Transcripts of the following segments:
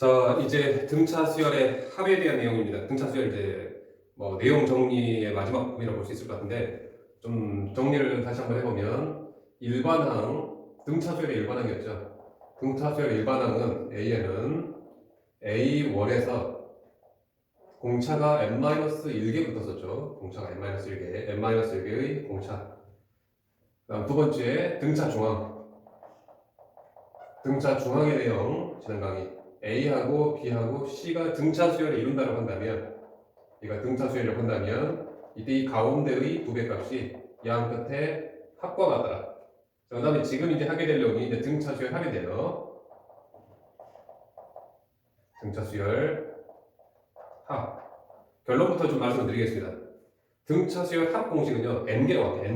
자, 이제 등차 수열의 합에 대한 내용입니다. 등차 수열 이제 내용 정리의 마지막 부분이라고 볼 수 있을 것 같은데 좀 정리를 다시 한번 해보면 일반항, 등차 수열의 일반항이었죠. 등차 수열의 일반항은 A에는 A1에서 공차가 n-1개 붙었었죠. 공차가 n-1개, n-1개의 공차. 다음 두 번째 등차 중항. 등차 중항의 내용 지난 강의. A하고 B하고 C가 등차 수열을 이룬다고 한다면, 이가 등차 수열을 한다면 이때 이 가운데의 두 배 값이 양 끝에 합과 같다. 그 다음에 지금 이제 하게 될 내용이 이제 등차 수열 합인데요. 등차 수열 합. 결론부터 좀 말씀을 드리겠습니다. 등차 수열 합 공식은요, n개라고 합니다.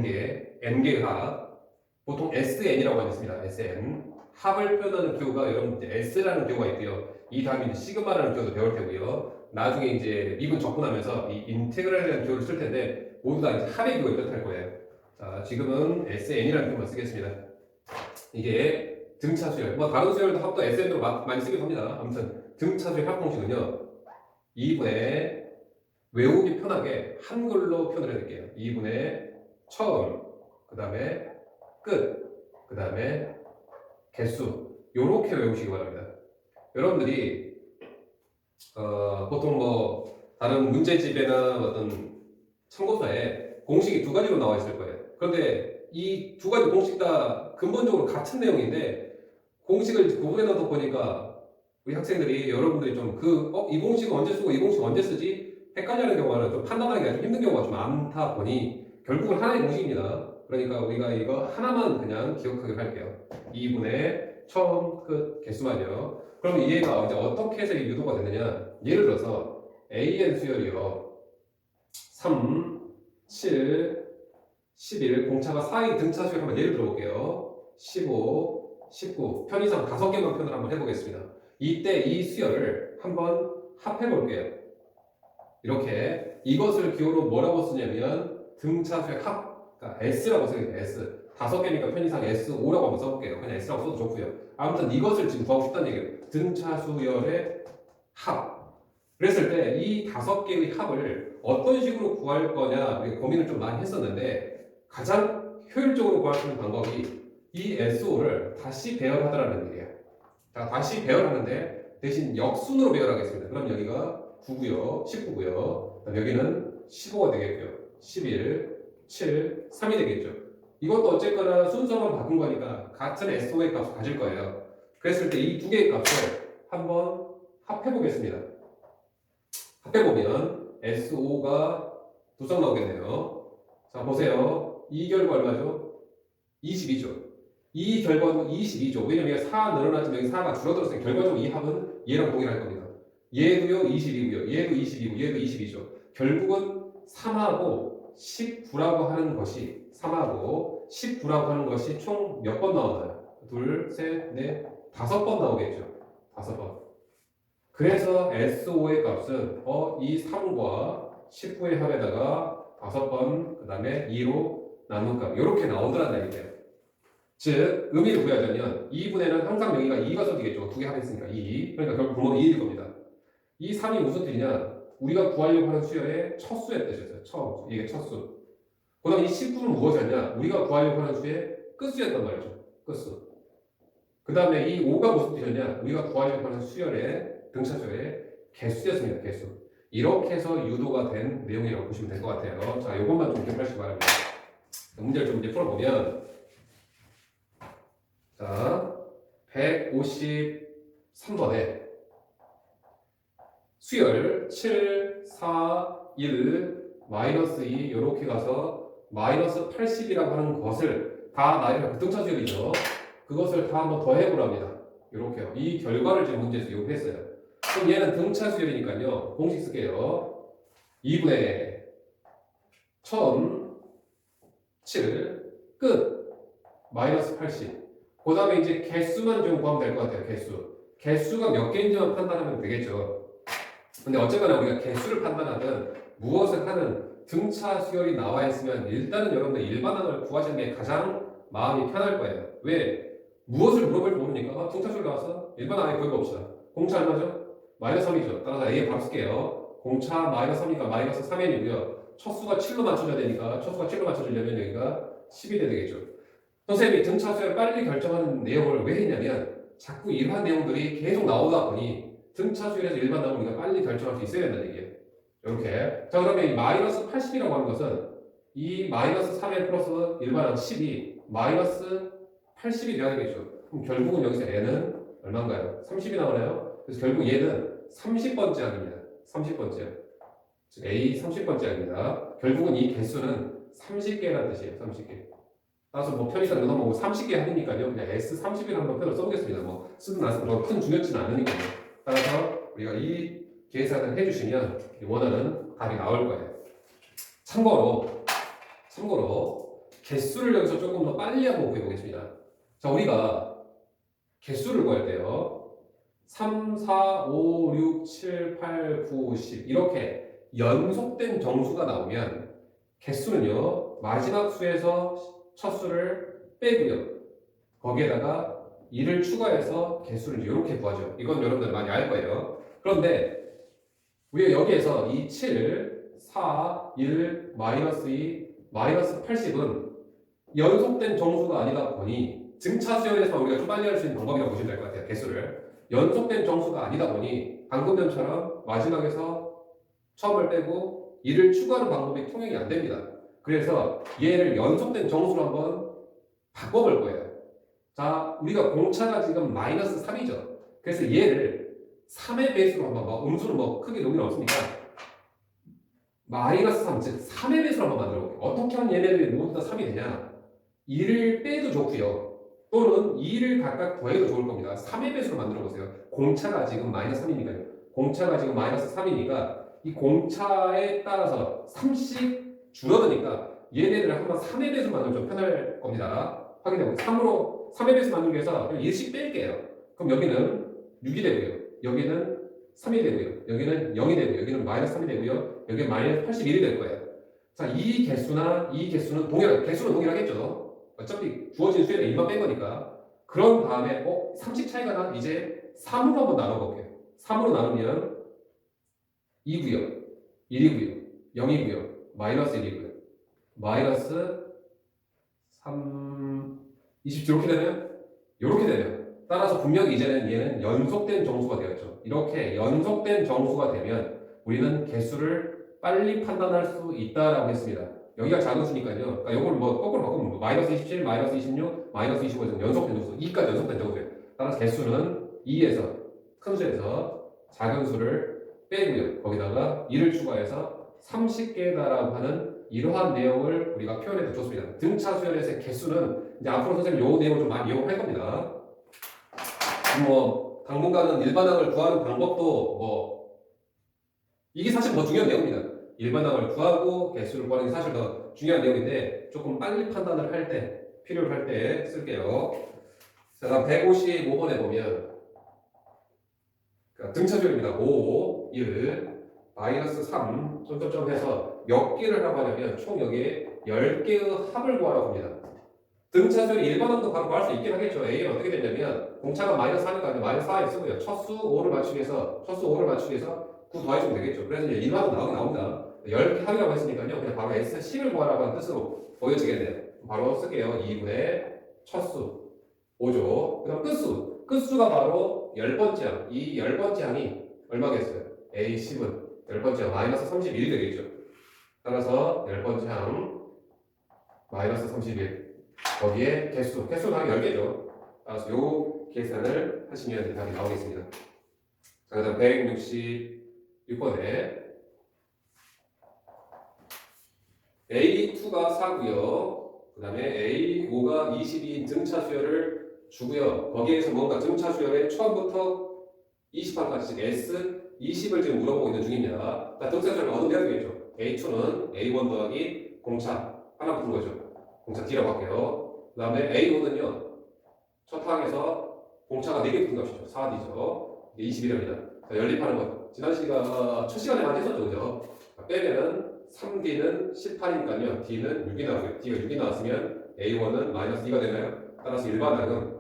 n개의 합. 보통 SN이라고 하겠습니다. SN. 합을 표현하는 기호가 여러분 이제 S라는 기호가 있고요. 이 다음에 이제 시그마라는 기호도 배울 테고요. 나중에 이제 미분 적분하면서 이 인테그랄이라는 기호를 쓸 텐데 모두 다 이제 합의 기호에 뜻할 거예요. 자, 지금은 SN이라는 기호만 쓰겠습니다. 이게 등차 수열. 다른 수열도 합도 SN으로 많이 쓰기도 합니다. 아무튼 등차 수열 합 공식은요. 2분의 외우기 편하게 한글로 표현을 해드릴게요. 2분의 처음, 그 다음에 끝, 그 다음에 개수, 요렇게 외우시기 바랍니다. 여러분들이 보통 다른 문제집이나 어떤 참고서에 공식이 두 가지로 나와 있을 거예요. 그런데 이 두 가지 공식 다 근본적으로 같은 내용인데 공식을 구분해 넣어서 보니까 우리 학생들이 여러분들이 좀 이 공식은 언제 쓰고 이 공식은 언제 쓰지? 헷갈리는 경우는 좀 판단하기가 좀 힘든 경우가 좀 많다 보니 결국은 하나의 공식입니다. 그러니까 우리가 이거 하나만 그냥 기억하기로 할게요. 2분의 처음, 끝, 개수만요. 그럼 얘가 이제 어떻게 해서 유도가 되느냐? 예를 들어서 AN 수열이요. 3, 7, 11, 공차가 4인 등차 수열 한번 예를 들어볼게요. 15, 19, 편의상 5개만 표현을 한번 해보겠습니다. 이때 이 수열을 한번 합해볼게요. 이렇게 이것을 기호로 뭐라고 쓰냐면 등차 수열 합, 그러니까 S라고 써요. S. 5개니까 편의상 S5라고 한번 써볼게요. 그냥 S라고 써도 좋고요. 아무튼 이것을 지금 구하고 싶다는 얘기예요. 등차 수열의 합. 그랬을 때 이 5개의 합을 어떤 식으로 구할 거냐 고민을 좀 많이 했었는데 가장 효율적으로 구할 수 있는 방법이 이 SO를 다시 배열하더라는 얘기예요. 자, 다시 배열하는데 대신 역순으로 배열하겠습니다. 그럼 여기가 9고요, 19고요. 여기는 15가 되겠고요. 11, 7, 3이 되겠죠. 이것도 어쨌거나 순서만 바꾼 거니까 같은 SO의 값을 가질 거예요. 그랬을 때 이 두 개의 값을 한번 합해보겠습니다. 합해보면 SO가 두 쌍 나오겠네요. 자, 보세요. 이 결과 얼마죠? 22죠. 이 결과도 22죠. 왜냐면 4 늘어났지만 여기 4가 줄어들었으니 결과적으로 이 합은 얘랑 동일할 겁니다. 얘도요 22고요. 얘도 22고 얘도 22죠. 결국은 3하고 19라고 하는 것이 3하고 19라고 하는 것이 총 몇 번 나오나요? 둘, 셋, 넷, 5번 나오겠죠. 5번. 그래서 SO의 값은 이 3과 19의 합에다가 5번, 그 다음에 2로 나눈 값 이렇게 나오더라는 얘기예요. 즉 의미를 부여하자면 2분에는 항상 여기가 2가 써지겠죠. 두 개 합했으니까 2. 그러니까 결국 분모는 2일 겁니다. 이 3이 무슨 뜻이냐? 우리가 구하려고 하는 수열의 첫 수의 뜻이었어요. 이게 첫 수. 그 다음 이 19는 무엇이었냐? 우리가 구하려고 하는 수의 끝수였단 말이죠. 끝수. 그 다음에 이 5가 무슨 뜻이었냐? 우리가 구하려고 하는 수열의 등차수열의 개수였습니다. 개수. 이렇게 해서 유도가 된 내용이라고 보시면 될 것 같아요. 자, 이것만 좀 기억하시기 바랍니다. 문제를 좀 이제 풀어보면 자, 153번에 수열 7, 4, 1, 마이너스 2 이렇게 가서 마이너스 80이라고 하는 것을 다 나이가 등차 수열이죠. 그것을 다 한번 더해보랍니다. 이렇게요. 이 결과를 지금 문제에서 요구했어요. 그럼 얘는 등차 수열이니까요. 공식 쓸게요. 2분의 1000, 7, 끝, 마이너스 80. 그 다음에 이제 개수만 좀 구하면 될 것 같아요. 개수가 몇 개인지만 판단하면 되겠죠. 근데 어쨌거나 우리가 개수를 판단하든 무엇을 하든 등차 수열이 나와 있으면 일단은 여러분들 일반항을 구하시는 게 가장 마음이 편할 거예요. 왜? 무엇을 물어볼지 모르니까 등차 수열 나와서 일반항에 거의 봅시다. 공차 얼마죠? 마이너스 3이죠. 따라서 A에 바로 쓸게요. 공차 마이너스 3이니까 마이너스 3n이고요. 첫 수가 7로 맞춰줘야 되니까 첫 수가 7로 맞춰주려면 여기가 10이 돼야 되겠죠. 선생님이 등차수를 빨리 결정하는 내용을 왜 했냐면 자꾸 이러한 내용들이 계속 나오다 보니 등차수열에서 일반 나오면 우리가 빨리 결정할 수 있어야 된다는 얘기예요. 이렇게. 자, 그러면 이 마이너스 80이라고 하는 것은 이 마이너스 3n 플러스 일반항 10이 마이너스 80이 돼야 되겠죠. 그럼 결국은 여기서 n은 얼마인가요? 30이 나오나요? 그래서 결국 얘는 30번째 항입니다. 30번째. 즉 A 30번째 항입니다. 결국은 이 개수는 30개라는 뜻이에요. 30개. 따라서 뭐 편의상 넣어뭐 30개 하니까요. 그냥 S30이라는 한번 표현을 써보겠습니다. 뭐 쓰든 안 쓰든 큰 중요치는 않으니까요. 따라서 우리가 이 계산을 해주시면 원하는 답이 나올 거예요. 참고로 개수를 여기서 조금 더 빨리 한번 구해보겠습니다. 자, 우리가 개수를 구할 때요. 3, 4, 5, 6, 7, 8, 9, 10 이렇게 연속된 정수가 나오면 개수는요. 마지막 수에서 첫 수를 빼고요. 거기에다가 2를 추가해서 개수를 이렇게 구하죠. 이건 여러분들 많이 알 거예요. 그런데 우리가 여기에서 이 7, 4, 1, 마이너스 2, 마이너스 80은 연속된 정수가 아니다 보니 증차수열에서 우리가 좀 빨리 할 수 있는 방법이라고 보시면 될 것 같아요. 개수를. 연속된 정수가 아니다 보니 방금 전처럼 마지막에서 처음을 빼고 2를 추가하는 방법이 통용이 안 됩니다. 그래서 얘를 연속된 정수로 한번 바꿔볼 거예요. 자, 우리가 공차가 지금 마이너스 3이죠. 그래서 얘를 3의 배수로 한번, 음수는 뭐 크게 의미는 없으니까 마이너스 3, 즉 3의 배수로 한번 만들어 볼게요. 어떻게 하면 얘네들이 모두 다 3이 되냐? 2를 빼도 좋고요. 또는 2를 각각 더해도 좋을 겁니다. 3의 배수로 만들어 보세요. 공차가 지금 마이너스 3이니까요. 공차가 지금 마이너스 3이니까 이 공차에 따라서 3씩 줄어드니까 얘네들을 한번 3의 배수 만들면 좀 편할 겁니다. 확인해보세요. 3의 배수 만들기 위해서 1씩 뺄게요. 그럼 여기는 6이 되고요. 여기는 3이 되고요. 여기는 0이 되고요. 여기는 마이너스 3이 되고요. 여기는 마이너스 81이 될 거예요. 자, 이 개수는 동일하겠죠. 어차피 주어진 수에다 1만 뺀 거니까. 그런 다음에 3씩 차이가 나? 이제 3으로 한번 나눠볼게요. 3으로 나누면 2고요. 1이고요. 0이고요. 마이너스 1이고요. 마이너스 3, 20 이렇게 되나요? 이렇게 되네요. 따라서 분명히 이제는 얘는 연속된 정수가 되었죠. 이렇게 연속된 정수가 되면 우리는 개수를 빨리 판단할 수 있다라고 했습니다. 여기가 작은 수니까요. 그러니까 이걸 뭐 거꾸로 바꾸면 뭐 마이너스 27, 마이너스 26, 마이너스 25에서 연속된 정수, 2까지 연속된 정수예요. 따라서 개수는 2에서 큰 수에서 작은 수를 빼고요. 거기다가 2를 추가해서 30개다라고 하는 이러한 내용을 우리가 표현해서 줬습니다. 등차 수열에서의 개수는 이제 앞으로 선생님 요 내용을 좀 많이 이용할 겁니다. 뭐 당분간은 일반항을 구하는 방법도 뭐 이게 사실 더 중요한 내용입니다. 일반항을 구하고 개수를 구하는 게 사실 더 중요한 내용인데 조금 빨리 판단을 할 때 필요로 할 때 쓸게요. 자, 다음 155번에 보면 등차 수열입니다. 5, 1, 마이너스 3, 점점점 해서 몇 개를 하라고 하냐면 총 여기에 10개의 합을 구하라고 합니다. 등차수열이 일반항도 바로 구할 수 있긴 하겠죠. A는 어떻게 되냐면 공차가 마이너스 4니까 마이너스 4에 쓰고요. 첫수 5를 맞추기 위해서 9 더해주면 되겠죠. 그래서 이제 일반항 나옵니다. 10개 합이라고 했으니까요. 그냥 바로 S10을 구하라고 하는 뜻으로 보여지겠네요. 바로 쓸게요. 2분의 첫수 5죠. 그 다음 끝수가 바로 10번째 항. 이 10번째 항이 얼마겠어요? A10은 10번째 항 마이너스 31이 되겠죠. 따라서 10번째 항 마이너스 31 거기에 개수는 한 10개죠. 따라서 요 계산을 하시면 답이 나오겠습니다. 자, 그 다음 166번에 A2가 4고요. 그 다음에 A5가 22인 등차 수열을 주고요. 거기에서 뭔가 등차 수열의 처음부터 20항까지 즉 S20을 지금 물어보고 있는 중입니다. 자, 등차 수열을 얻으면 되겠죠. A2는 A1 더하기 공차 하나 푸는 거죠. 공차 D라고 할게요. 그 다음에 A5는요. 첫 항에서 공차가 4개 붙은 값이죠. 4D죠. 21입니다. 자, 연립하는 것. 지난 시간 첫 시간에 많이 했었죠. 그죠? 빼면은 3D는 18이니까요. D는 6이 나오고요. D가 6이 나왔으면 A1은 마이너스 2가 되나요? 따라서 일반항은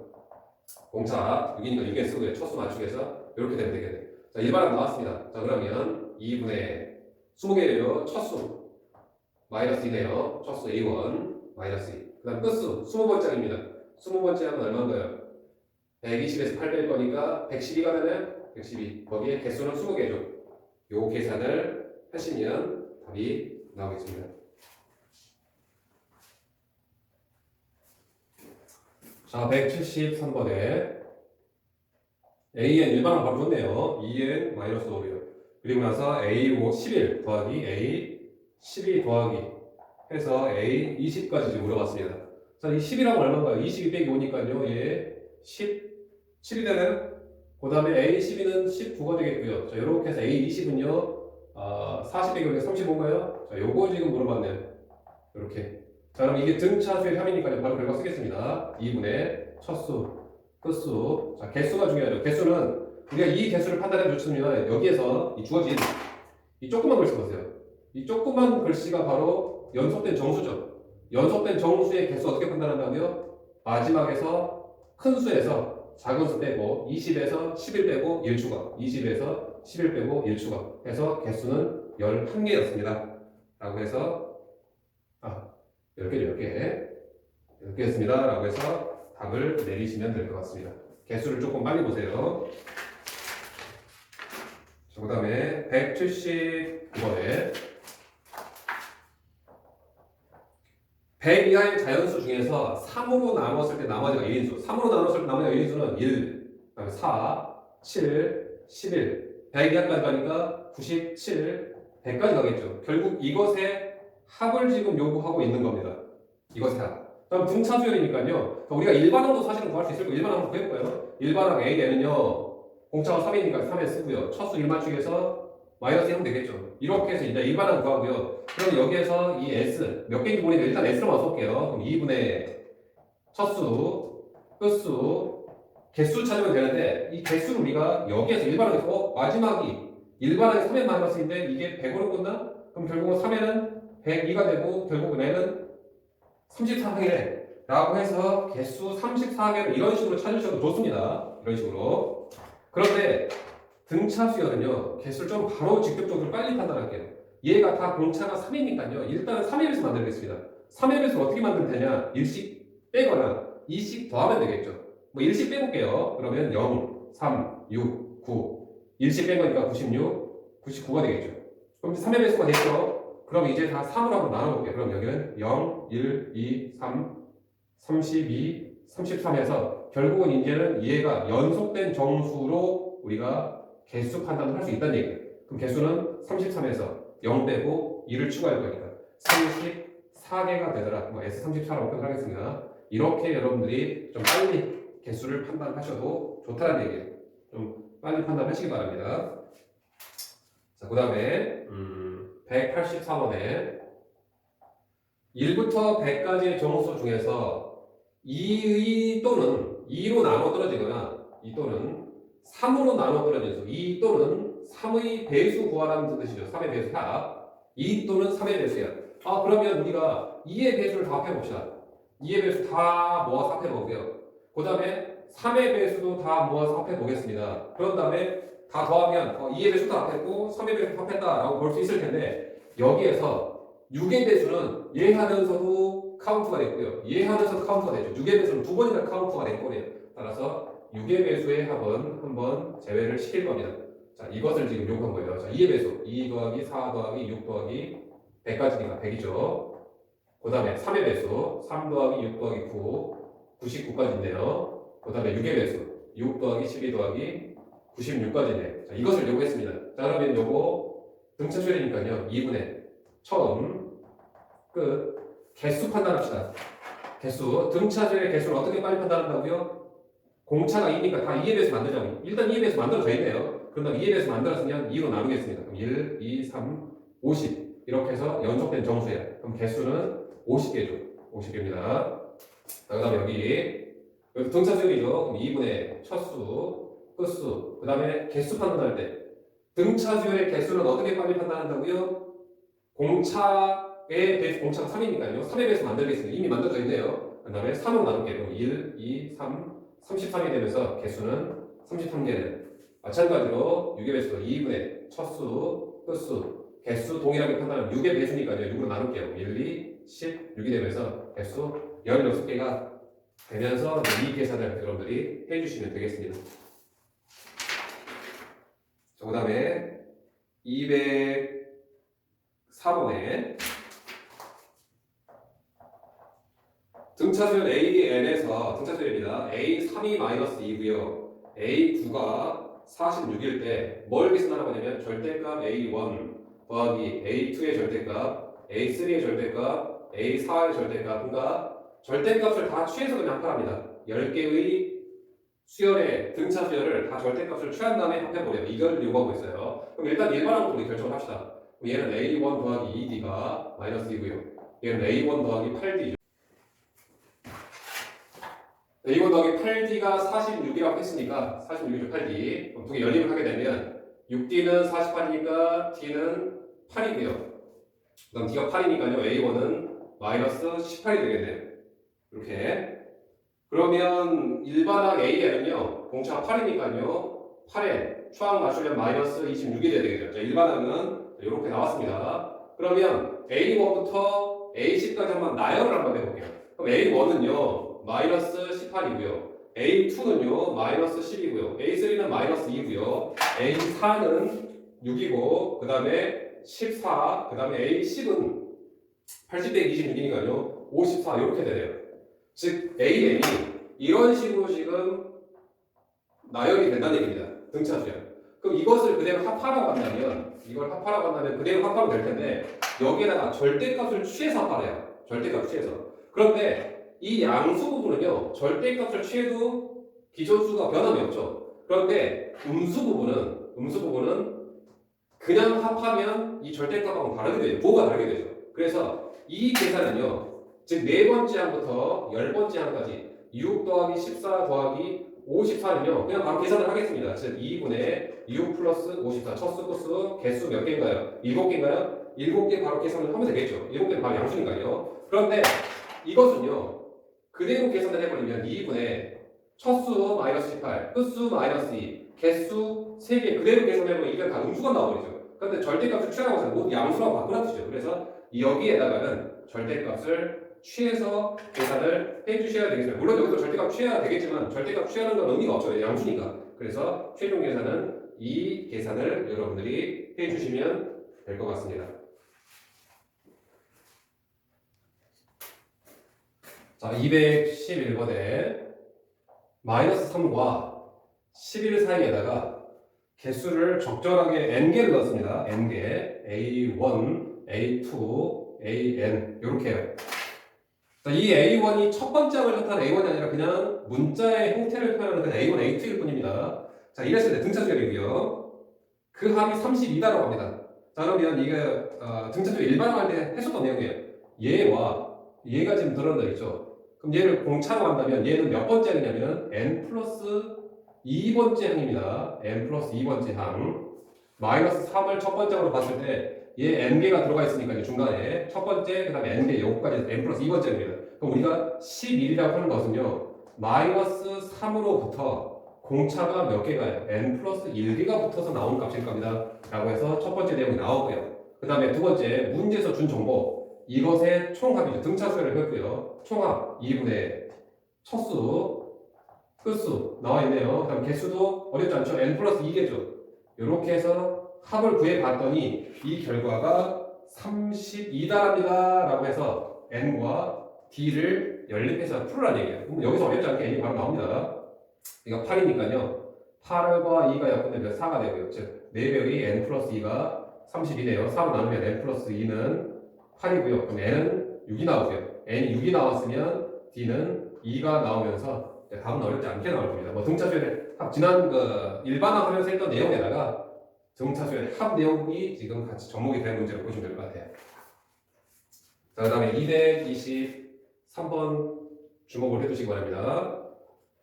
공차 6이니까 6에 쓰고요. 첫수 맞추겠어? 이렇게 되면 되겠네. 자, 일반항 나왔습니다. 자, 그러면 2분의 20개예요. 첫수 마이너스 2네요. 첫수 A1 마이너스 2. 그 다음 끝수 20번째입니다. 20번째 하면 얼마인가요? 120에서 8 뺄 거니까 112가 되나요? 112. 거기에 개수는 20개죠. 요 계산을 하시면 답이 나오겠습니다. 자, 173번에 AN 일반항 바로 줬네요. 2N 마이너스 5이요. 그리고 나서 A5 11 더하기 A 12 더하기 해서 A 20까지 지금 물어봤습니다. 자, 이 10이라고 얼마인가요? 22 빼기 5니까요. 얘 17이 되나요? 그 다음에 A 12는 19가 되겠고요. 자, 이렇게 해서 A 20은요. 40 빼기 5가 35인가요? 자, 요거 지금 물어봤네요. 이렇게. 자, 그럼 이게 등차수의 합이니까요. 바로 결과 쓰겠습니다. 2분의 첫수, 끝수. 자, 개수가 중요하죠. 개수는 우리가 이 개수를 판단해 주시면 여기에서 이 주어진 이 조그만 글씨 보세요. 이 조그만 글씨가 바로 연속된 정수죠. 연속된 정수의 개수 어떻게 판단한다고요? 마지막에서 큰 수에서 작은 수 빼고 20에서 11 빼고 1 추가, 20에서 11 빼고 1 추가 해서 개수는 11개였습니다. 라고 해서 10개, 10개. 10개였습니다. 라고 해서 답을 내리시면 될 것 같습니다. 개수를 조금 빨리 보세요. 자, 그 다음에 179번에 100 이하의 자연수 중에서 3으로 나눴을 때 나머지가 1인수. 3으로 나눴을 때 나머지가 1인수는 1, 그 다음에 4, 7, 11. 100 이하까지 가니까 97, 100까지 가겠죠. 결국 이것의 합을 지금 요구하고 있는 겁니다. 이것의 합. 다음 등차수열이니까요. 우리가 일반항도 사실은 구할 수 있을 거예요. 일반항 한번 해볼까요? 일반항 A에는요. 공차가 3이니까 3에 쓰고요. 첫수 1맞추기에서 마이너스 하면 되겠죠. 이렇게 해서 이제 일반항 구하고요. 그럼 여기에서 이 S 몇 개인지 모르니까 일단 S로만 써볼게요. 그럼 2분의 첫수, 끝수, 개수 찾으면 되는데 이 개수를 우리가 여기에서 일반항에서 마지막이 일반항이 3의 마이너스인데 이게 100으로 끝나? 그럼 결국은 3에는 102가 되고 결국은 N은 34개래 라고 해서 개수 34개를 이런 식으로 찾으셔도 좋습니다. 이런 식으로. 그런데 등차수열은요, 개수를 좀 바로 직접적으로 빨리 판단할게요. 얘가 다 공차가 3이니까요, 일단은 3의 배수 만들겠습니다. 3의 배수를 어떻게 만들면 되냐? 1씩 빼거나 2씩 더하면 되겠죠. 뭐 1씩 빼볼게요. 그러면 0, 3, 6, 9. 1씩 뺀 거니까 96, 99가 되겠죠. 그럼 3의 배수가 됐죠. 그럼 이제 다 3으로 한번 나눠볼게요. 그럼 여기는 0, 1, 2, 3, 32, 33에서 결국은 이제는 얘가 연속된 정수로 우리가 개수 판단을 할 수 있다는 얘기예요. 그럼 개수는 33에서 0 빼고 2를 추가할 거니까 34개가 되더라. 뭐 S34라고 표현하겠습니다. 이렇게 여러분들이 좀 빨리 개수를 판단하셔도 좋다는 얘기예요. 좀 빨리 판단하시기 바랍니다. 자, 그 다음에 184번에 1부터 100까지의 정수 중에서 2의 또는 2로 나눠 떨어지거나 2 또는 3으로 나눠 떨어진 수, 2 또는 3의 배수 구하라는 뜻이죠. 3의 배수 합. 2 또는 3의 배수야. 그러면 우리가 2의 배수를 다 합해봅시다. 2의 배수 다 모아서 합해보고요. 그 다음에 3의 배수도 다 모아서 합해보겠습니다. 그런 다음에 다 더하면 2의 배수도 합했고 3의 배수도 합했다라고 볼 수 있을 텐데 여기에서 6의 배수는 얘 하면서도 카운트가 됐고요. 얘 하면서도 카운트가 되죠. 6의 배수는 두 번이나 카운트가 된 꼴이에요. 따라서 6의 배수의 합은 한번 제외를 시킬 겁니다. 자, 이것을 지금 요구한 거예요. 자, 2의 배수. 2 더하기 4 더하기 6 더하기 100까지니까 100이죠. 그 다음에 3의 배수. 3 더하기 6 더하기 9. 99까지인데요. 그 다음에 6의 배수. 6 더하기 12 더하기 96까지네. 자, 이것을 요구했습니다. 자, 그러면 요거 등차수열이니까요. 2분의 처음 끝. 개수 판단합시다. 개수. 등차수열의 개수를 어떻게 빨리 판단한다고요? 공차가 2니까 다 2에 대해서 만들자고. 일단 2에 대해서 만들어져 있네요. 그럼 2에 대해서 만들었으면 2로 나누겠습니다. 그럼 1, 2, 3, 50. 이렇게 해서 연속된 정수야. 그럼 개수는 50개죠. 50개입니다. 그 다음에 여기 등차수열이죠. 그럼 2분의 첫수, 끝수. 그 다음에 개수 판단할 때 등차수열의 개수는 어떻게 빨리 판단한다고요? 공차의 배수, 공차가 3이니까요. 3의 배수 만들겠습니다. 이미 만들어져 있네요. 그 다음에 3으로 나눌게요. 1, 2, 3, 33이 되면서 개수는 33개는 마찬가지로 6의 배수 2분의 첫수, 끝수, 개수 동일하게 판단하면 6의 배수니까요. 6으로 나눌게요. 1, 2, 10, 6이 되면서 개수 16개가 되면서 이 계산을 여러분들이 해주시면 되겠습니다. 그 다음에 204번에 등차수열 AN에서 등차수열입니다. A3이-2고요. A9가 46일 때 뭘 계산하라고 하냐면 절대값 A1 더하기 A2의 절대값, A3의 절대값, A4의 절대값, 그러니까 절대값을 다 취해서 그냥 합합합니다. 10개의 수열의 등차 수열을 다 절대값을 취한 다음에 합해버려요. 이걸 요구하고 있어요. 그럼 일단 일반항부터 우리 결정을 합시다. 그럼 얘는 A1 더하기 2D가 마이너스 2고요. 얘는 A1 더하기 8D죠. A1 더하기 8D가 46이라고 했으니까 46이죠. 8D. 그럼 두 개 연립을 하게 되면 6D는 48이니까 D는 8이고요. 그 다음 D가 8이니까요. A1은 마이너스 18이 되겠네요. 이렇게. 그러면 일반항 AN은요. 공차 8이니까요. 8에 초항 맞추면 마이너스 26이 돼야 되겠죠. 자, 일반항은 이렇게 나왔습니다. 그러면 A1부터 A10까지 한번 나열을 한번 해볼게요. 그럼 A1은요. 마이너스 18이고요. A2는요. 마이너스 10이고요. A3는 마이너스 2고요. A4는 6이고 그 다음에 14, 그 다음에 A10은 80 빼기 26이니까요. 54 이렇게 되네요. 즉 AN이 이런 식으로 지금 나열이 된다는 얘기입니다. 등차수열. 그럼 이것을 그대로 합하라고 한다면 이걸 합하라고 한다면 그대로 합하면 될 텐데 여기에다가 절대값을 취해서 합하래요. 절대값 취해서. 그런데 이 양수 부분은요. 절대값을 취해도 기존수가 변함이 없죠. 그런데 음수 부분은 그냥 합하면 이 절대값하고 다르게 되죠. 부호가 다르게 되죠. 그래서 이 계산은요. 즉, 네 번째 항부터 10번째 항까지 6 더하기 14 더하기 54는요. 그냥 바로 계산을 하겠습니다. 즉, 2분의 6 플러스 54. 첫수, 끝수, 개수 몇 개인가요? 7개인가요? 7개 바로 계산을 하면 되겠죠. 7개는 바로 양수니까요. 그런데 이것은요. 그대로 계산을 해버리면 2분의 첫수 마이너스 18, 끝수 마이너스 2, 개수 3개 그대로 계산해보면 이게 다 음수가 나와버리죠. 그런데 절대값을 취하라고 해서 모두 양수라고 바꾸라뜻이죠. 그래서 여기에다가는 절대값을 취해서 계산을 해주셔야 되겠습니다. 물론 여기서 절대값 취해야 되겠지만 절대값 취하는 건 의미가 없죠. 양수니까. 그래서 최종 계산은 이 계산을 여러분들이 해주시면 될 것 같습니다. 자, 211번에 마이너스 3과 11 사이에다가 개수를 적절하게 n개를 넣었습니다. n개 A1, A2, AN 이렇게 해요. 자, 이 A1이 첫 번째 항을 뜻하는 A1이 아니라 그냥 문자의 형태를 표현하는 그냥 A1, A2일 뿐입니다. 자, 이랬을 때 등차수열이고요. 그 합이 32다라고 합니다. 자, 그러면 이게 등차수열 일반항할 때 했었던 내용이에요. 얘와 얘가 지금 드러나 있죠. 그럼 얘를 공차로 한다면 얘는 몇 번째 항이냐면 n 플러스 2번째 항입니다. n 플러스 2번째 항. 마이너스 3을 첫 번째 항으로 봤을 때 얘 n개가 들어가 있으니까 중간에 첫 번째, 그 다음에 n개, 요거까지 n 플러스 2번째입니다. 그럼 우리가 11이라고 하는 것은요, 마이너스 3으로부터 공차가 몇 개가요? n 플러스 1개가 붙어서 나오는 값일 겁니다. 라고 해서 첫 번째 내용이 나오고요. 그 다음에 두 번째, 문제에서 준 정보, 이것의 총합이죠. 등차수열을 했고요. 총합 2분의 첫수, 끝수 나와 있네요. 그 다음 개수도 어렵지 않죠? n 플러스 2개죠. 이렇게 해서 합을 구해봤더니 이 결과가 32다랍니다 라고 해서 n과 d를 연립해서 풀으라는 얘기예요. 그럼 여기서 어렵지 않게 n이 바로 나옵니다. 이거 8이니까요 8과 2가 약분되면 4가 되고요. 즉 4배의 n 플러스 2가 32네요 4로 나누면 n 플러스 2는 8이고요. 그럼 n은 6이 나오고요. n이 6이 나왔으면 d는 2가 나오면서 답은 어렵지 않게 나올 겁니다. 뭐 등차수열의 지난 일반화 하면서 했던 내용에다가 등차수열의 합 내용이 지금 같이 접목이 된 문제로 보시면 될 것 같아요. 자, 그 다음에 223번 주목을 해주시기 바랍니다.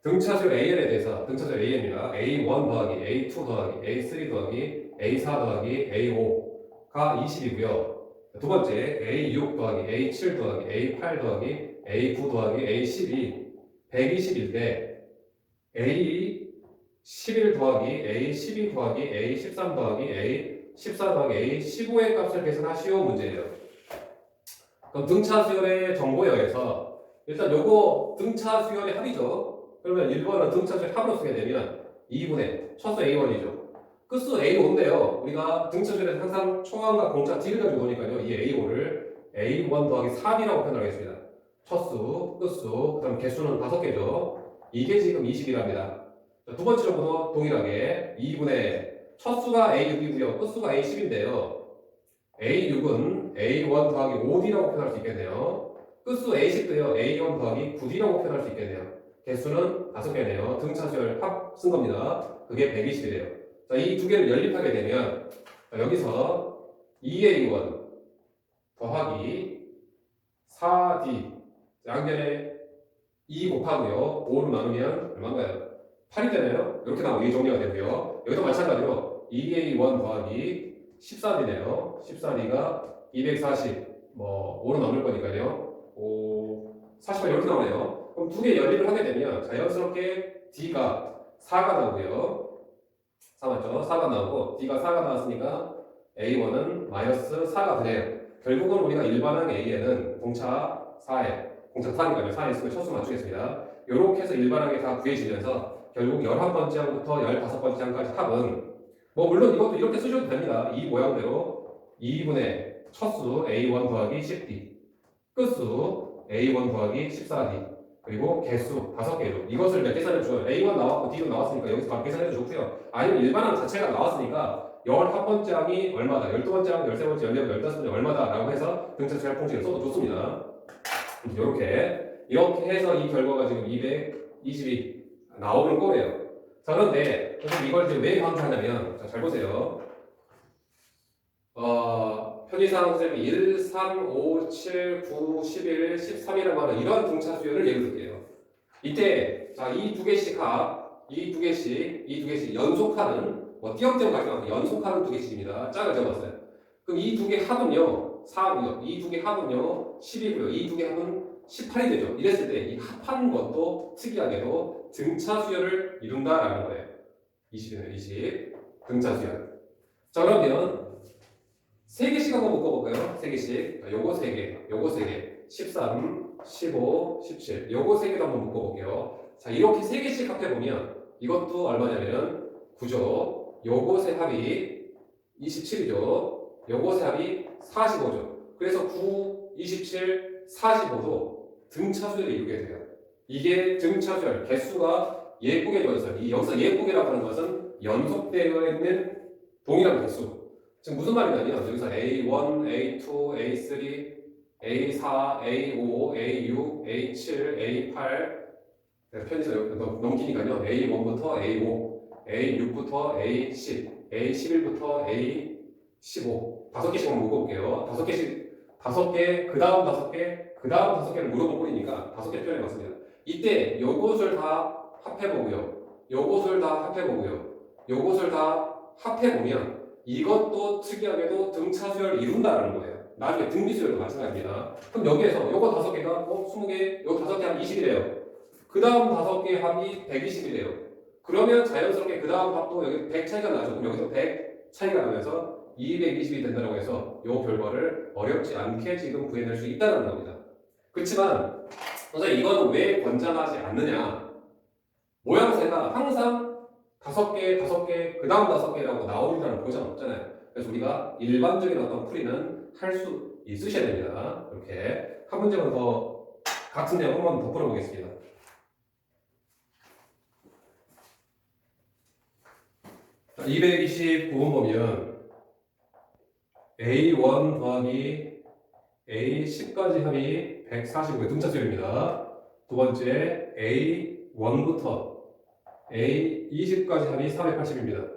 등차수열 AN에 대해서 등차수열 AN입니다. A1 더하기 A2 더하기 A3 더하기 A4 더하기 A5가 20이고요. 두 번째 A6 더하기 A7 더하기 A8 더하기 A9 더하기 A10이 120일 때 A11 더하기 A12 더하기 A13 더하기 A14 더하기 A15의 값을 계산하시오 문제예요. 그럼 등차 수열의 정보에 의해서 일단 요거 등차 수열의 합이죠. 그러면 1번은 등차 수열 합으로 쓰게 되면 2분의 첫수 A1이죠. 끝수 A5인데요. 우리가 등차 수열에서 항상 초항과 공차 D를 가지고 노니까요. 이 A5를 A1 더하기 4B라고 표현하겠습니다. 첫수, 끝수, 그 다음 개수는 5개죠. 이게 지금 20이랍니다. 두 번째 정보도 동일하게 2분의 첫수가 A6이고요. 끝수가 A10인데요. A6은 A1 더하기 5D라고 표현할 수 있겠네요. 끝수 A10도요. A1 더하기 9D라고 표현할 수 있겠네요. 개수는 5개네요. 등차수열 합 쓴 겁니다. 그게 120이래요. 자, 이 두 개를 연립하게 되면 여기서 2A1 더하기 4D 양변에 2 곱하고요. 5로 나누면 얼마인가요? 8이 되네요. 이렇게 나오면 이 정리가 되고요. 여기도 마찬가지로 2A1 더하기 14D네요. 14D가 240, 5로 나눌 거니까요. 48 이렇게 나오네요. 그럼 두 개 연립을 하게 되면 자연스럽게 D가 4가 나오고요. 4 맞죠? 4가 나오고 D가 4가 나왔으니까 A1은 마이너스 4가 되네요. 결국은 우리가 일반항 A에는 공차 4에 공차 4니까요. 4에 있으면 첫수 맞추겠습니다. 이렇게 해서 일반항이 다 구해지면서 결국 11번째 항부터 15번째 항까지 합은 물론 이것도 이렇게 쓰셔도 됩니다. 이 모양대로 2분의 첫수 A1 더하기 10D 끝수 A1 더하기 14D 그리고 개수 5개로 이것을 몇 계산해줘요. A1 나왔고 D도 나왔으니까 여기서 바로 계산해도 좋고요. 아니면 일반항 자체가 나왔으니까 11번째 항이 얼마다, 12번째 항, 13번째, 14번째, 15번째 얼마다 라고 해서 등차 수열 공식을 써도 좋습니다. 이렇게 해서 이 결과가 지금 220이 나오는 거예요. 자, 그런데 이걸 이제 왜 강조하냐면 자, 잘 보세요. 편의상 선생님이 1, 3, 5, 7, 9, 11, 13이라고 하는 이런 등차 수열을 예를 들게요. 이때 자, 이 두 개씩 합, 이 두 개씩 연속하는 띄엄띄엄 가져가서 연속하는 두 개씩입니다. 짝을 적었어요. 그럼 이 두 개 합은요 4고요. 이 두 개 합은요 10이고요. 이 두 개 합은 18이 되죠. 이랬을 때 이 합한 것도 특이하게도 등차 수열을 이룬다라는 거예요. 20이네요. 20 등차 수열. 자, 그러면 3개씩 한번 묶어볼까요? 3개씩. 요거 3개, 요거 3개. 13, 15, 17. 요거 3개도 한번 묶어볼게요. 자, 이렇게 3개씩 합해보면 이것도 얼마냐면 9죠. 요것의 합이 27이죠. 요것의 합이 45죠. 그래서 9, 27, 45도 등차수열을 이루게 돼요. 이게 등차수열, 개수가 예쁘게 되어있어요. 이 여기서 예쁘게라고 하는 것은 연속되어 있는 동일한 개수. 지금 무슨 말이냐면 여기서 A1, A2, A3, A4, A5, A6, A7, A8 편에서 넘기니까요. A1부터 A5, A6부터 A10, A11부터 A15 5개씩만 묶어볼게요. 5개, 그 다음 5개, 그 다음 5개를 물어본 꼴이니까 5개 표현해봤습니다. 이때 요것을 다 합해보고요. 요것을 다 합해보고요. 요것을 다 합해보면 이것도 특이하게도 등차수열을 이룬다는 거예요. 나중에 등비수열도 마찬가지입니다. 그럼 여기에서 요거 5개가 20개, 요 5개 합이 20이래요. 그 다음 5개 합이 120이래요. 그러면 자연스럽게 그 다음 합도 여기 100 차이가 나죠. 그럼 여기서 100 차이가 나면서 220이 된다고 해서 요 결과를 어렵지 않게 지금 구해낼 수 있다는 겁니다. 그렇지만 선생님 이거는 왜 권장하지 않느냐? 모양새가 항상 5개, 그 다음 5개라고 나오리라는 보장 없잖아요. 그래서 우리가 일반적인 어떤 풀이는 할 수 있으셔야 됩니다. 이렇게 한 문제만 더 같은 내용 한 번 더 풀어보겠습니다. 자, 229번 보면 A1 더하기 A10까지 합이 145의 등차수열입니다. 두 번째 A1부터 A20까지 합이 480입니다.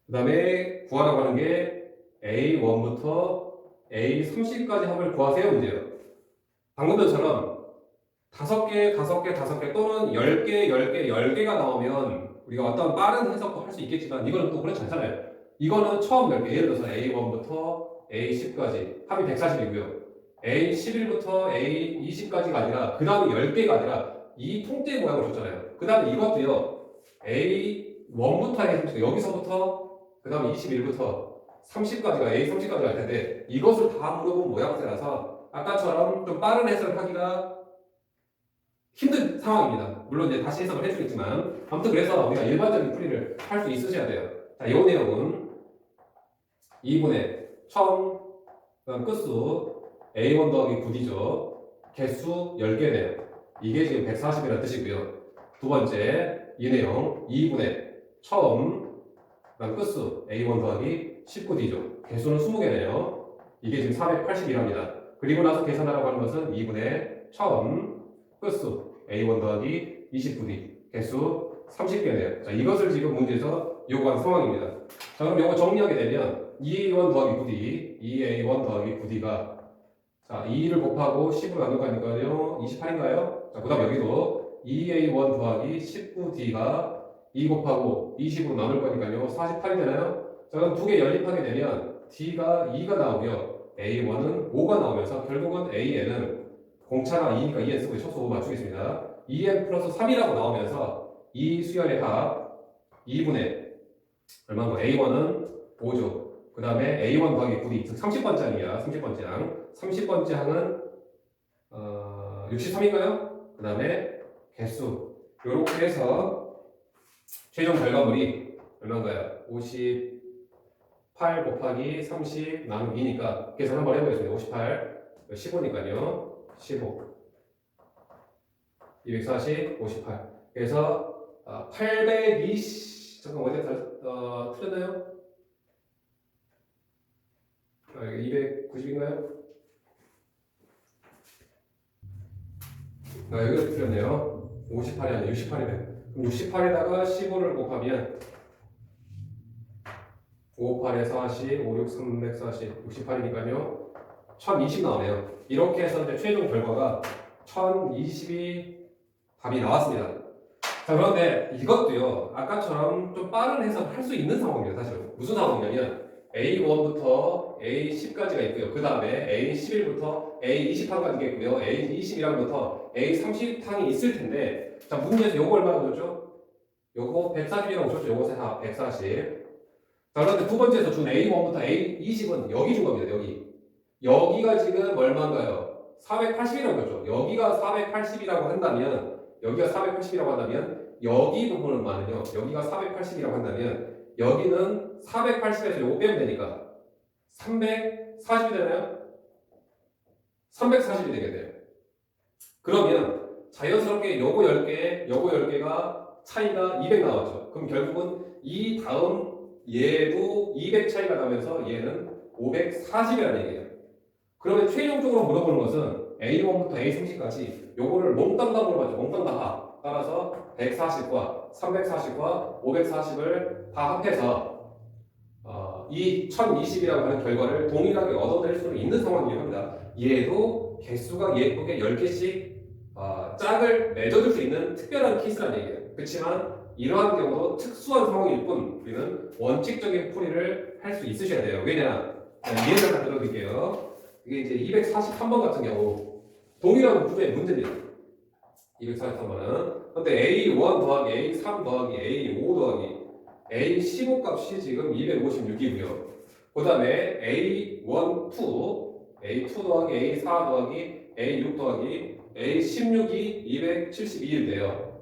그 다음에 구하라고 하는 게 A1부터 A30까지 합을 구하세요 문제예요. 방금 전처럼 5개 또는 10개가 나오면 우리가 어떤 빠른 해석도 할 수 있겠지만 이거는 또 그렇지 않잖아요. 이거는 처음 10개, 예를 들어서 A1부터 A10까지 합이 140이고요. A11부터 A20까지가 아니라 그 다음에 10개가 아니라 이 통째 모양을 줬잖아요. 그 다음에 이것도요. A1부터 해서 여기서부터 그 다음에 21부터 30까지가 A30까지 갈 텐데 이것을 다 물어본 모양새라서 아까처럼 좀 빠른 해석을 하기가 힘든 상황입니다. 물론 이제 다시 해석을 해주겠지만 아무튼 그래서 우리가 일반적인 풀이를 할 수 있으셔야 돼요. 자, 이 내용은 2분의 1000 그다음 끝수 A1 더하기 9D죠. 개수 10개네요. 이게 지금 140이라는 뜻이고요. 두 번째 이 내용 2분의 1000 그다음 끝수 A1 더하기 19D죠. 개수는 20개네요. 이게 지금 480이랍니다. 그리고 나서 계산하라고 하는 것은 2분의 1000 끝수 A1 더하기 29D 개수 30개네요. 자, 이것을 지금 문제에서 요구한 상황입니다. 자, 그럼 요거 정리하게 되면 2A1 더하기 9D 2A1 더하기 9D가 자, 2를 곱하고 10을 나눌 거니까요 28인가요? 자, 그 다음 여기도 2A1 더하기 19D가 2 곱하고 20으로 나눌 거니까요 48이 되나요? 자, 그럼 두 개 연립하게 되면 D가 2가 나오고요 A1은 5가 나오면서 결국은 AN은 공차가 2니까 2N 쓰고 첫수 5 맞추겠습니다. 2N 플러스 3이라고 나오면서 이 수열의 합 2분의 얼마인가? A1은 5죠. 그 다음에 A1 더하기 9D 즉 30번째 항입니다. 30번째 항 30번째 항은 63인가요? 그 다음에 개수 이렇게 해서 최종 결과물이 얼마인가요? 58 곱하기 30 나누기 2니까 계산 한번 해보겠습니다. 58 15니까요 15 240 58 그래서 820 잠깐 어디 틀렸나요? 이게 290인가요? 여기가 틀렸네요. 58이 아니라 68이네. 그럼 68에다가 15를 곱하면 58에 40, 5, 6, 340, 68이니까요. 1020 나오네요. 이렇게 해서 이제 최종 결과가 1020이 답이 나왔습니다. 자, 그런데 이것도요, 아까처럼 좀 빠른 해석을 할 수 있는 상황입니다, 사실. 무슨 상황이냐면, A1부터 A10까지가 있고요. 그 다음에 A11부터 A20항까지가 있고요. A20이랑부터 A30항이 있을 텐데, 자, 문제에서 요거 얼마나 줬죠? 요거 140이라고 줬죠. 요거 다 140. 자, 그런데 두 번째에서 준 A1부터 A20은 여기 준 겁니다, 여기. 여기가 지금 얼마인가요? 480이라고 했죠. 여기가 480이라고 한다면, 여기가 480이라고 한다면, 여기 부분은 얼마는요? 여기가 480이라고 한다면, 여기는 480에서 요거 빼면 되니까 340이 되나요? 340이 되겠네요. 그러면 자연스럽게 요거 10개, 요거 10개가 차이가 200 나왔죠. 그럼 결국은 이 다음 얘도 200 차이가 나면서 얘는 540이라는 얘기예요. 그러면 최종적으로 물어보는 것은 A1부터 A30까지 요거를 몽땅 다 물어봤죠. 몽땅 다. 따라서 140과 340과 540을 다 합해서 이 1020이라고 하는 결과를 동일하게 얻어낼 수는 있는 상황이긴 합니다. 얘도 개수가 예쁘게 10개씩 짝을 맺어줄 수 있는 특별한 케이스라는 얘기예요. 그렇지만 이러한 경우도 특수한 상황일 뿐 우리는 원칙적인 풀이를 할 수 있으셔야 돼요. 왜냐? 예를 하나 들어드릴게요. 이게 이제 243번 같은 경우 동일한 구조의 문제입니다. 243번은 근데 A1 더하기 A3 더하기 A5 더하기 A15 값이 지금 256이고요. 그 다음에 A1, 2, A2 더하기 A4 더하기 A6 더하기 A16이 272인데요.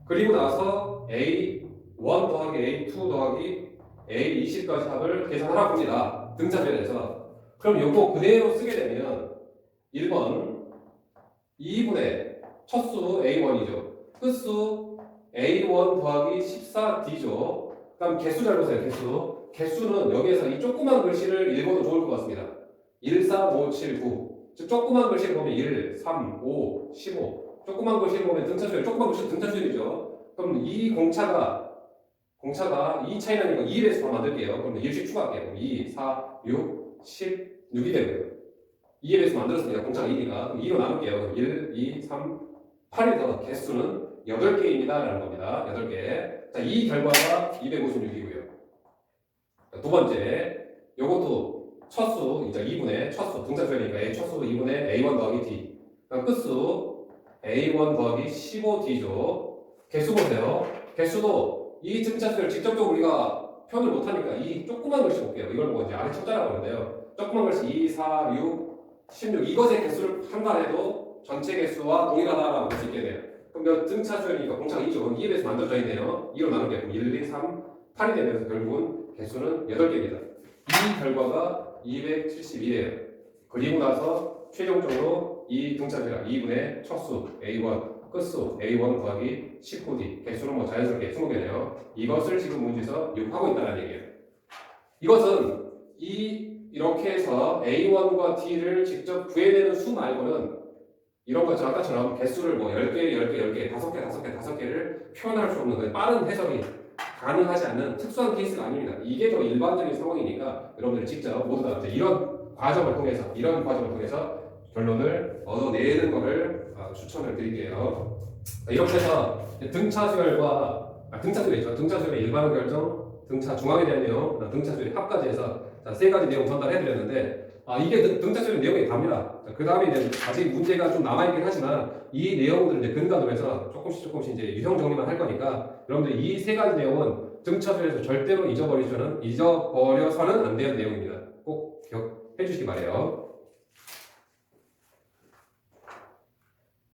그리고 나서 A1 더하기 A2 더하기 A20까지 합을 계산하라고 합니다. 등차변에서. 그럼 요거 그대로 쓰게 되면 1번 2분의 첫수 A1이죠. 끝수 A1 더하기 14D죠. 그 다음 개수 잘 보세요. 개수. 개수는 여기에서 이 조그만 글씨를 읽어도 좋을 것 같습니다. 1, 4, 5, 7, 9. 즉 조그만 글씨를 보면 1, 3, 5, 15. 조그만 글씨를 보면 등차수열. 조그만 글씨는 등차수열이죠. 그럼 이 공차가 2 차이 나니까 2를 해서 만들게요. 그럼 1씩 추가할게요. 2, 4, 6, 16이 되고요. 2에 서 만들었으니까 공차가 2니까 2로 나눌게요. 1, 2, 3, 8이 더 개수는 8개입니다. 라는 겁니다. 8개. 자, 이 결과가 256이고요. 두 번째, 요것도 첫수, 이제 2분의 첫수, 등차수열이니까 A 첫수 2분의 A1 더하기 D. 그다음 끝수 A1 더하기 15D죠. 개수 보세요. 개수도 이 등차수를 직접적으로 우리가 표현을 못하니까 이 조그만 글씨 볼게요. 이걸 뭐 이제 아래 숫자라고 하는데요. 조그만 글씨 2, 4, 6, 16 이것의 개수를 판단해도 전체 개수와 동일하다라고 볼 수 있게 돼요. 그럼 몇 등차수니까 공차가 2죠. 2에 대해서 만들어져 있네요. 2로 나눈 게 1, 2, 3, 8이 되면서 결국은 개수는 8개입니다. 이 결과가 271이에요. 그리고 나서 최종적으로 이 등차수가 2분의 첫수 A1 끝수 A1 더하기 19D 개수는 뭐 자연스럽게 20개네요. 이것을 지금 문제에서 요구하고 있다는 얘기예요. 이것은 이렇게 해서 A1과 D를 직접 구해내는 수 말고는 이런 것처럼 아까처럼 개수를 뭐 10개, 10개, 10개, 5개, 5개, 5개를 표현할 수 없는 빠른 해석이 가능하지 않는 특수한 케이스가 아닙니다. 이게 더 일반적인 상황이니까 여러분들이 직접 모두 다 이런 과정을 통해서 결론을 얻어내는 것을 추천을 드릴게요. 이렇게 해서 등차수열이 있죠. 등차수열의 일반화 결정, 등차 중앙에 대한 내용, 등차수열의 합까지 해서 세 가지 내용 전달해드렸는데 이게 등차수열의 내용이 답니다. 그 다음에 이제 아직 문제가 좀 남아있긴 하지만 이 내용들을 이제 근간으로 해서 조금씩 이제 유형 정리만 할 거니까 여러분들 이 세 가지 내용은 등차수열에서 절대로 잊어버려서는 안 되는 내용입니다. 꼭 기억해 주시기 바래요.